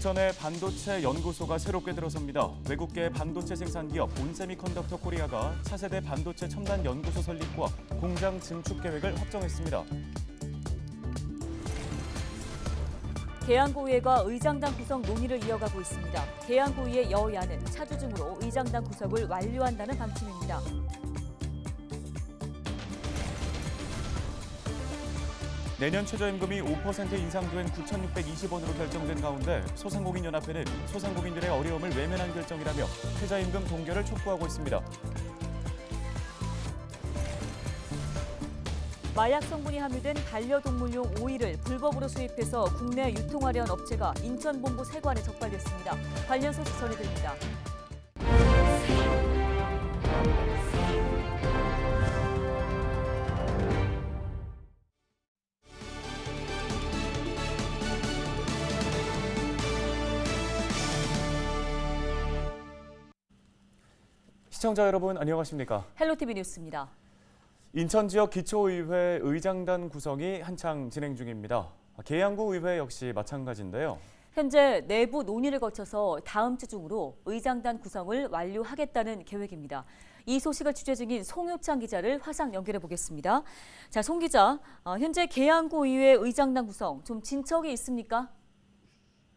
부천에 반도체 연구소가 새롭게 들어섭니다. 외국계 반도체 생산 기업 온세미컨덕터 코리아가 차세대 반도체 첨단 연구소 설립과 공장 증축 계획을 확정했습니다. 계양구의회가 의장단 구성 논의를 이어가고 있습니다. 계양구의회 여야는 차주 중으로 의장단 구성을 완료한다는 방침입니다. 내년 최저임금이 5% 인상된 9,620원으로 결정된 가운데 소상공인연합회는 소상공인들의 어려움을 외면한 결정이라며 최저임금 동결을 촉구하고 있습니다. 마약 성분이 함유된 반려동물용 오일을 불법으로 수입해서 국내에 유통하려는 업체가 인천본부 세관에 적발됐습니다. 관련 소식 전해드립니다. 시청자 여러분 안녕하십니까? 헬로티비 뉴스입니다. 인천 지역 기초의회 의장단 구성이 한창 진행 중입니다. 계양구 의회 역시 마찬가지인데요. 현재 내부 논의를 거쳐서 다음 주 중으로 의장단 구성을 완료하겠다는 계획입니다. 이 소식을 취재 중인 송효창 기자를 화상 연결해 보겠습니다. 자, 송 기자, 현재 계양구 의회 의장단 구성 좀 진척이 있습니까?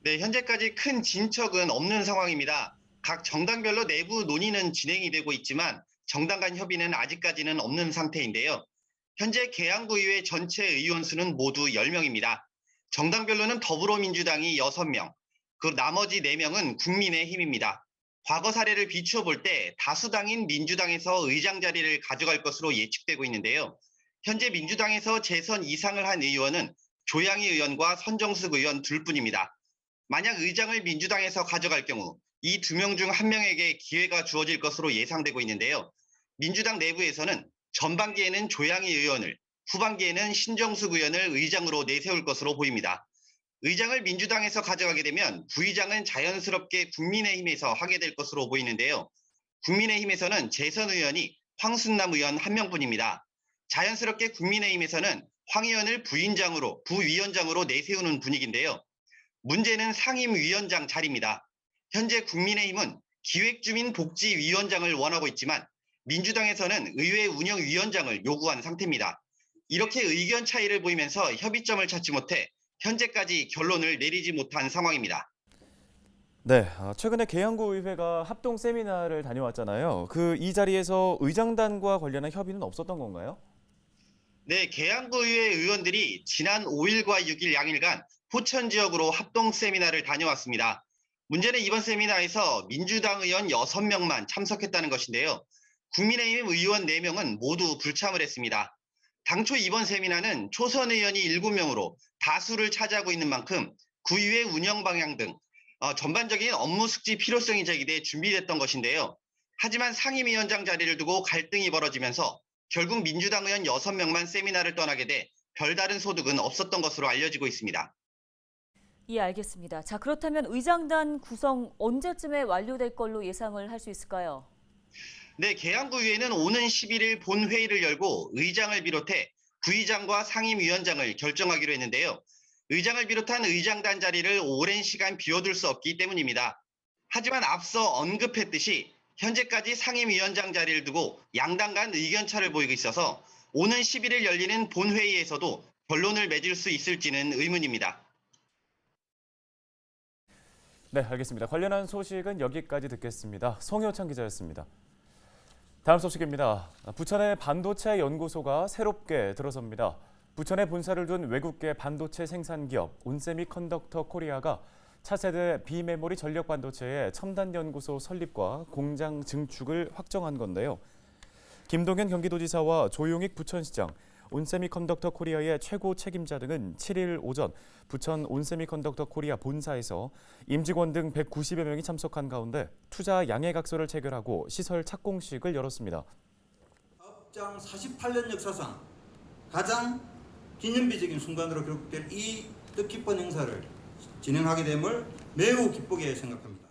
네, 현재까지 큰 진척은 없는 상황입니다. 각 정당별로 내부 논의는 진행이 되고 있지만 정당 간 협의는 아직까지는 없는 상태인데요. 현재 계양구의회 전체 의원 수는 모두 10명입니다. 정당별로는 더불어민주당이 6명, 그 나머지 4명은 국민의힘입니다. 과거 사례를 비추어 볼 때 다수당인 민주당에서 의장 자리를 가져갈 것으로 예측되고 있는데요. 현재 민주당에서 재선 이상을 한 의원은 조양희 의원과 선정숙 의원 둘뿐입니다. 만약 의장을 민주당에서 가져갈 경우 이 2명 중 1명에게 기회가 주어질 것으로 예상되고 있는데요. 민주당 내부에서는 전반기에는 조양희 의원을, 후반기에는 신정숙 의원을 의장으로 내세울 것으로 보입니다. 의장을 민주당에서 가져가게 되면 부의장은 자연스럽게 국민의힘에서 하게 될 것으로 보이는데요. 국민의힘에서는 재선 의원이 황순남 의원 1명뿐입니다. 자연스럽게 국민의힘에서는 황 의원을 부위원장으로 내세우는 분위기인데요. 문제는 상임위원장 자리입니다. 현재 국민의힘은 기획주민복지위원장을 원하고 있지만 민주당에서는 의회 운영위원장을 요구한 상태입니다. 이렇게 의견 차이를 보이면서 협의점을 찾지 못해 현재까지 결론을 내리지 못한 상황입니다. 네, 최근에 계양구 의회가 합동 세미나를 다녀왔잖아요. 이 자리에서 의장단과 관련한 협의는 없었던 건가요? 네, 계양구 의회 의원들이 지난 5일과 6일 양일간 포천 지역으로 합동 세미나를 다녀왔습니다. 문제는 이번 세미나에서 민주당 의원 6명만 참석했다는 것인데요. 국민의힘 의원 4명은 모두 불참을 했습니다. 당초 이번 세미나는 초선 의원이 7명으로 다수를 차지하고 있는 만큼 구의회 운영 방향 등 전반적인 업무 숙지 필요성이 제기돼 준비됐던 것인데요. 하지만 상임위원장 자리를 두고 갈등이 벌어지면서 결국 민주당 의원 6명만 세미나를 떠나게 돼 별다른 소득은 없었던 것으로 알려지고 있습니다. 예, 알겠습니다. 자, 그렇다면 의장단 구성 언제쯤에 완료될 걸로 예상을 할 수 있을까요? 네, 계양구의회는 오는 11일 본회의를 열고 의장을 비롯해 부의장과 상임위원장을 결정하기로 했는데요. 의장을 비롯한 의장단 자리를 오랜 시간 비워둘 수 없기 때문입니다. 하지만 앞서 언급했듯이 현재까지 상임위원장 자리를 두고 양당 간 의견차를 보이고 있어서 오는 11일 열리는 본회의에서도 결론을 맺을 수 있을지는 의문입니다. 네, 알겠습니다. 관련한 소식은 여기까지 듣겠습니다. 송효창 기자였습니다. 다음 소식입니다. 부천에 반도체 연구소가 새롭게 들어섭니다. 부천에 본사를 둔 외국계 반도체 생산 기업 온세미컨덕터 코리아가 차세대 비메모리 전력 반도체의 첨단 연구소 설립과 공장 증축을 확정한 건데요. 김동현 경기도지사와 조용익 부천시장, 온세미컨덕터 코리아의 최고 책임자 등은 7일 오전 부천 온세미컨덕터 코리아 본사에서 임직원 등 190여 명이 참석한 가운데 투자 양해각서를 체결하고 시설 착공식을 열었습니다. 사업장 48년 역사상 가장 기념비적인 순간으로 기록될 이 뜻깊은 행사를 진행하게 됨을 매우 기쁘게 생각합니다.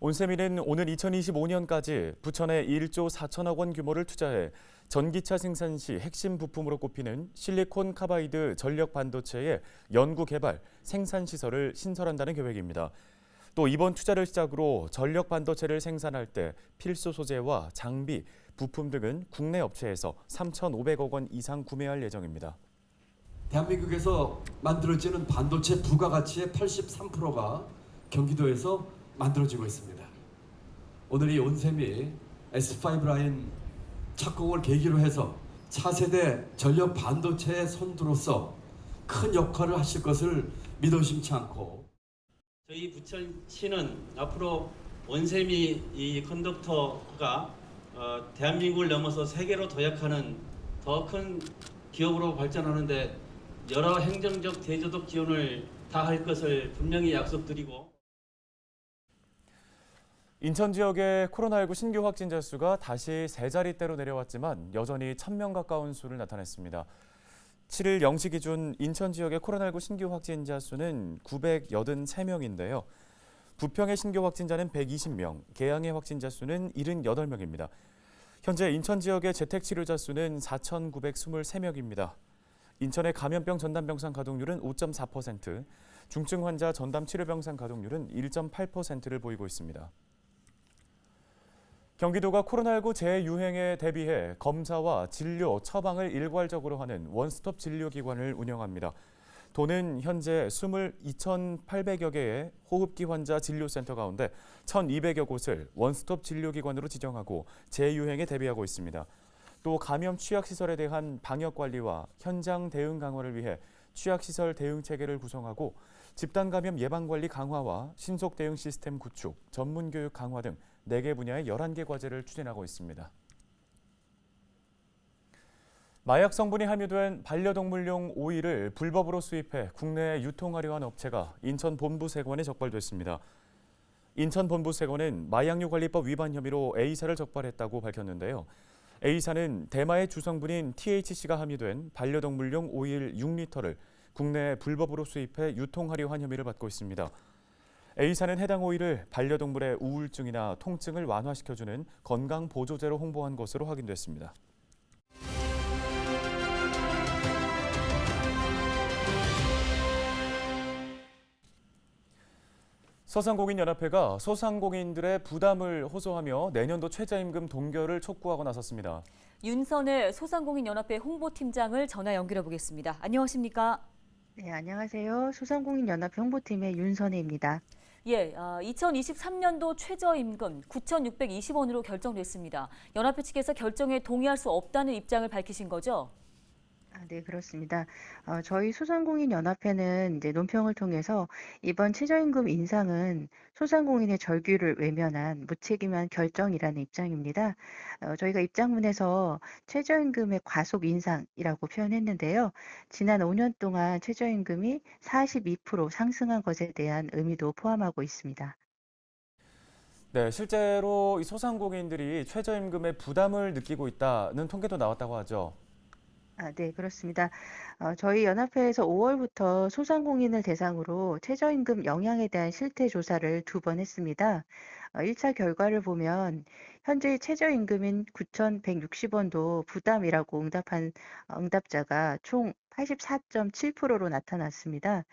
온세미는 오는 2025년까지 부천에 1조 4천억 원 규모를 투자해 전기차 생산 시 핵심 부품으로 꼽히는 실리콘 카바이드 전력 반도체의 연구 개발, 생산 시설을 신설한다는 계획입니다. 또 이번 투자를 시작으로 전력 반도체를 생산할 때 필수 소재와 장비, 부품 등은 국내 업체에서 3,500억 원 이상 구매할 예정입니다. 대한민국에서 만들어지는 반도체 부가가치의 83%가 경기도에서 만들어지고 있습니다. 오늘 이 온세미 S5 라인 착공을 계기로 해서 차세대 전력 반도체의 선두로서 큰 역할을 하실 것을 믿어 의심치 않고 저희 부천시는 앞으로 온세미 이 컨덕터가 대한민국을 넘어서 세계로 도약하는 더 큰 기업으로 발전하는데 여러 행정적 대조적 지원을 다할 것을 분명히 약속드리고 인천 지역의 코로나19 신규 확진자 수가 다시 세 자릿대로 내려왔지만 여전히 1,000명 가까운 수를 나타냈습니다. 7일 0시 기준 인천 지역의 코로나19 신규 확진자 수는 983명인데요. 부평의 신규 확진자는 120명, 계양의 확진자 수는 78명입니다. 현재 인천 지역의 재택치료자 수는 4,923명입니다. 인천의 감염병 전담병상 가동률은 5.4%, 중증 환자 전담 치료병상 가동률은 1.8%를 보이고 있습니다. 경기도가 코로나19 재유행에 대비해 검사와 진료, 처방을 일괄적으로 하는 원스톱 진료기관을 운영합니다. 도는 현재 2,800여 개의 호흡기 환자 진료센터 가운데 1,200여 곳을 원스톱 진료기관으로 지정하고 재유행에 대비하고 있습니다. 또 감염 취약시설에 대한 방역관리와 현장 대응 강화를 위해 취약시설 대응체계를 구성하고 집단감염 예방관리 강화와 신속 대응 시스템 구축, 전문교육 강화 등 4개 분야의 11개 과제를 추진하고 있습니다. 마약 성분이 함유된 반려동물용 오일을 불법으로 수입해 국내에 유통하려 한 업체가 인천 본부세관에 적발됐습니다. 인천 본부세관은 마약류관리법 위반 혐의로 A사를 적발했다고 밝혔는데요. A사는 대마의 주성분인 THC가 함유된 반려동물용 오일 6리터를 국내에 불법으로 수입해 유통하려 한 혐의를 받고 있습니다. A사는 해당 오일을 반려동물의 우울증이나 통증을 완화시켜주는 건강보조제로 홍보한 것으로 확인됐습니다. 소상공인연합회가 소상공인들의 부담을 호소하며 내년도 최저임금 동결을 촉구하고 나섰습니다. 윤선의 소상공인연합회 홍보팀장을 전화 연결해 보겠습니다. 안녕하십니까? 네, 안녕하세요. 소상공인연합 홍보팀의 윤선혜입니다. 예, 2023년도 최저임금 9,620원으로 결정됐습니다. 연합회 측에서 결정에 동의할 수 없다는 입장을 밝히신 거죠? 네, 그렇습니다. 저희 소상공인연합회는 이제 논평을 통해서 이번 최저임금 인상은 소상공인의 절규를 외면한 무책임한 결정이라는 입장입니다. 저희가 입장문에서 최저임금의 과속 인상이라고 표현했는데요. 지난 5년 동안 최저임금이 42% 상승한 것에 대한 의미도 포함하고 있습니다. 네, 실제로 이 소상공인들이 최저임금에 부담을 느끼고 있다는 통계도 나왔다고 하죠. 네, 그렇습니다. 저희 연합회에서 5월부터 소상공인을 대상으로 최저임금 영향에 대한 실태 조사를 2번 했습니다. 1차 결과를 보면 현재 최저임금인 9,160원도 부담이라고 응답한 응답자가 총 84.7%로 나타났습니다.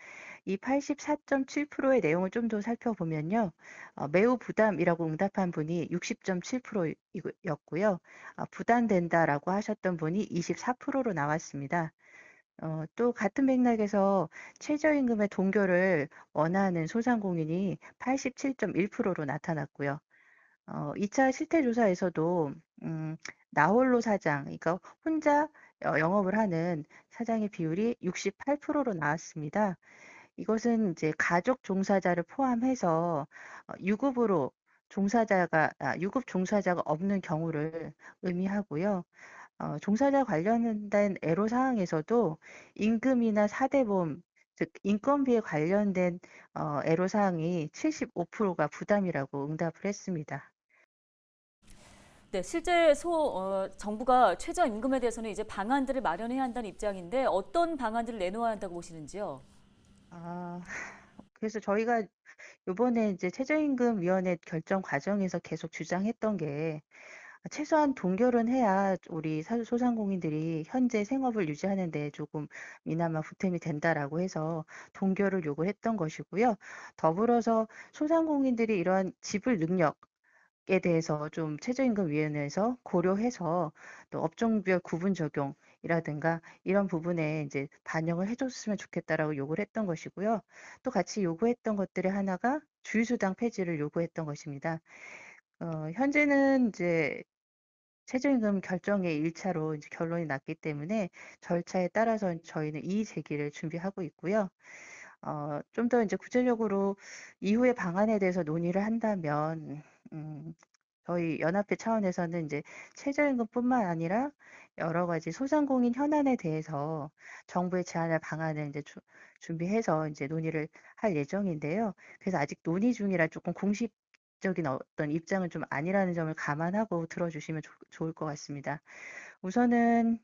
이 84.7%의 내용을 좀 더 살펴보면요. 매우 부담이라고 응답한 분이 60.7%였고요. 부담된다라고 하셨던 분이 24%로 나왔습니다. 또 같은 맥락에서 최저임금의 동결을 원하는 소상공인이 87.1%로 나타났고요. 2차 실태조사에서도 나홀로 사장, 그러니까 혼자 영업을 하는 사장의 비율이 68%로 나왔습니다. 이것은 이제 가족 종사자를 포함해서 유급 종사자가 없는 경우를 의미하고요. 종사자 관련된 애로사항에서도 임금이나 사대보험, 즉 인건비에 관련된 애로사항이 75%가 부담이라고 응답을 했습니다. 네, 실제 정부가 최저임금에 대해서는 이제 방안들을 마련해야 한다는 입장인데 어떤 방안들을 내놓아야 한다고 보시는지요? 아, 그래서 저희가 요번에 이제 최저임금위원회 결정 과정에서 계속 주장했던 게 최소한 동결은 해야 우리 소상공인들이 현재 생업을 유지하는 데 조금이나마 보탬이 된다라고 해서 동결을 요구했던 것이고요. 더불어서 소상공인들이 이러한 지불 능력에 대해서 좀 최저임금위원회에서 고려해서 또 업종별 구분 적용이라든가 이런 부분에 이제 반영을 해줬으면 좋겠다라고 요구를 했던 것이고요. 또 같이 요구했던 것들의 하나가 주휴수당 폐지를 요구했던 것입니다. 현재는 이제 최저임금 결정의 1차로 이제 결론이 났기 때문에 절차에 따라서 저희는 이의 제기를 준비하고 있고요. 좀 더 이제 구체적으로 이후의 방안에 대해서 논의를 한다면, 저희 연합회 차원에서는 이제 최저임금뿐만 아니라 여러 가지 소상공인 현안에 대해서 정부의 제안할 방안을 이제 준비해서 이제 논의를 할 예정인데요. 그래서 아직 논의 중이라 조금 공식적인 어떤 입장은 좀 아니라는 점을 감안하고 들어주시면 좋을 것 같습니다. 우선은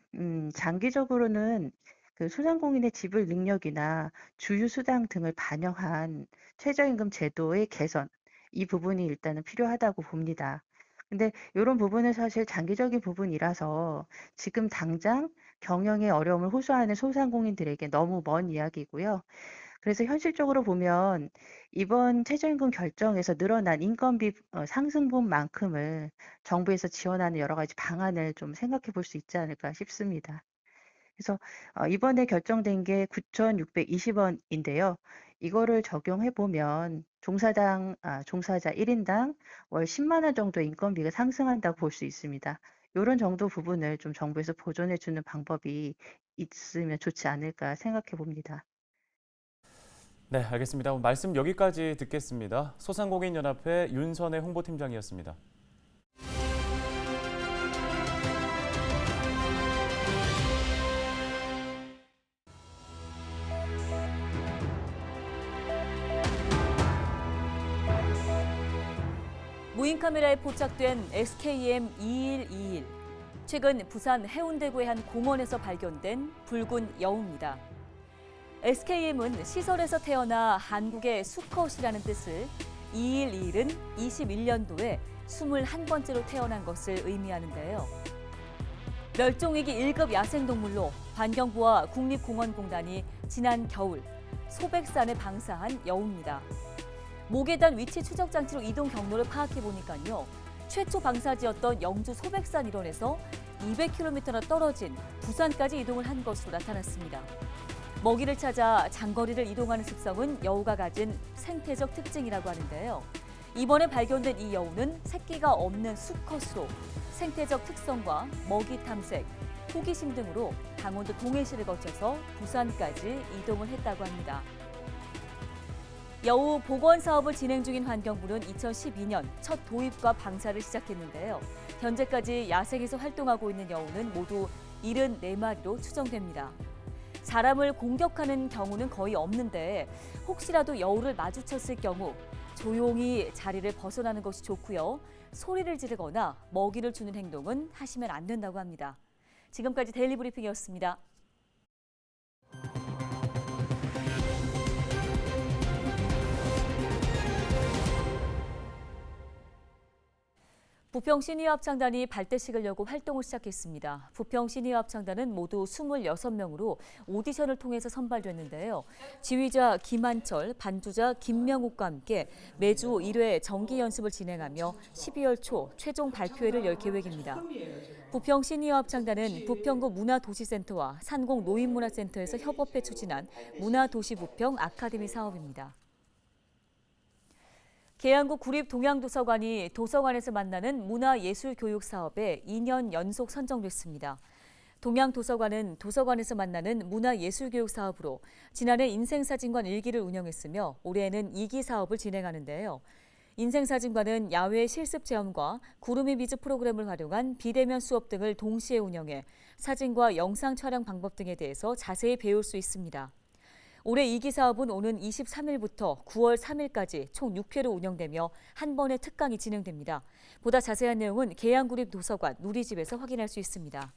장기적으로는 그 소상공인의 지불 능력이나 주휴수당 등을 반영한 최저임금 제도의 개선, 이 부분이 일단은 필요하다고 봅니다. 근데 이런 부분은 사실 장기적인 부분이라서 지금 당장 경영에 어려움을 호소하는 소상공인들에게 너무 먼 이야기고요. 그래서 현실적으로 보면 이번 최저임금 결정에서 늘어난 인건비 상승분만큼을 정부에서 지원하는 여러 가지 방안을 좀 생각해 볼 수 있지 않을까 싶습니다. 그래서 이번에 결정된 게 9,620원인데요. 이거를 적용해 보면 종사자 1인당 월 10만 원 정도 인건비가 상승한다고 볼 수 있습니다. 이런 정도 부분을 좀 정부에서 보존해 주는 방법이 있으면 좋지 않을까 생각해 봅니다. 네, 알겠습니다. 말씀 여기까지 듣겠습니다. 소상공인연합회 윤선혜 홍보팀장이었습니다. 무인 카메라에 포착된 SKM 2121. 최근 부산 해운대구의 한 공원에서 발견된 붉은 여우입니다. SKM은 시설에서 태어나 한국의 수컷이라는 뜻을 2121은 21년도에 21번째로 태어난 것을 의미하는데요. 멸종위기 1급 야생동물로 환경부와 국립공원공단이 지난 겨울 소백산에 방사한 여우입니다. 목에 단 위치 추적 장치로 이동 경로를 파악해 보니까요. 최초 방사지였던 영주 소백산 일원에서 200km나 떨어진 부산까지 이동을 한 것으로 나타났습니다. 먹이를 찾아 장거리를 이동하는 습성은 여우가 가진 생태적 특징이라고 하는데요. 이번에 발견된 이 여우는 새끼가 없는 수컷으로 생태적 특성과 먹이 탐색, 호기심 등으로 강원도 동해시를 거쳐서 부산까지 이동을 했다고 합니다. 여우 복원 사업을 진행 중인 환경부는 2012년 첫 도입과 방사를 시작했는데요. 현재까지 야생에서 활동하고 있는 여우는 모두 74마리로 추정됩니다. 사람을 공격하는 경우는 거의 없는데 혹시라도 여우를 마주쳤을 경우 조용히 자리를 벗어나는 것이 좋고요. 소리를 지르거나 먹이를 주는 행동은 하시면 안 된다고 합니다. 지금까지 데일리 브리핑이었습니다. 부평 시니어합창단이 발대식을 여고 활동을 시작했습니다. 부평 시니어합창단은 모두 26명으로 오디션을 통해서 선발됐는데요. 지휘자 김한철, 반주자 김명욱과 함께 매주 1회 정기 연습을 진행하며 12월 초 최종 발표회를 열 계획입니다. 부평 시니어합창단은 부평구 문화도시센터와 산공 노인문화센터에서 협업해 추진한 문화도시부평 아카데미 사업입니다. 계양구 구립동양도서관이 도서관에서 만나는 문화예술교육 사업에 2년 연속 선정됐습니다. 동양도서관은 도서관에서 만나는 문화예술교육 사업으로 지난해 인생사진관 1기를 운영했으며 올해에는 2기 사업을 진행하는데요. 인생사진관은 야외 실습 체험과 구름이 미즈 프로그램을 활용한 비대면 수업 등을 동시에 운영해 사진과 영상 촬영 방법 등에 대해서 자세히 배울 수 있습니다. 올해 2기 사업은 오는 23일부터 9월 3일까지 총 6회로 운영되며 한 번의 특강이 진행됩니다. 보다 자세한 내용은 계양구립도서관 누리집에서 확인할 수 있습니다.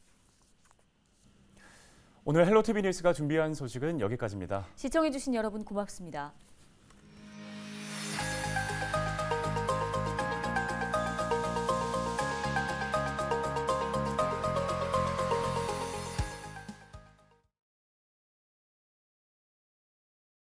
오늘 헬로티비 뉴스가 준비한 소식은 여기까지입니다. 시청해주신 여러분 고맙습니다.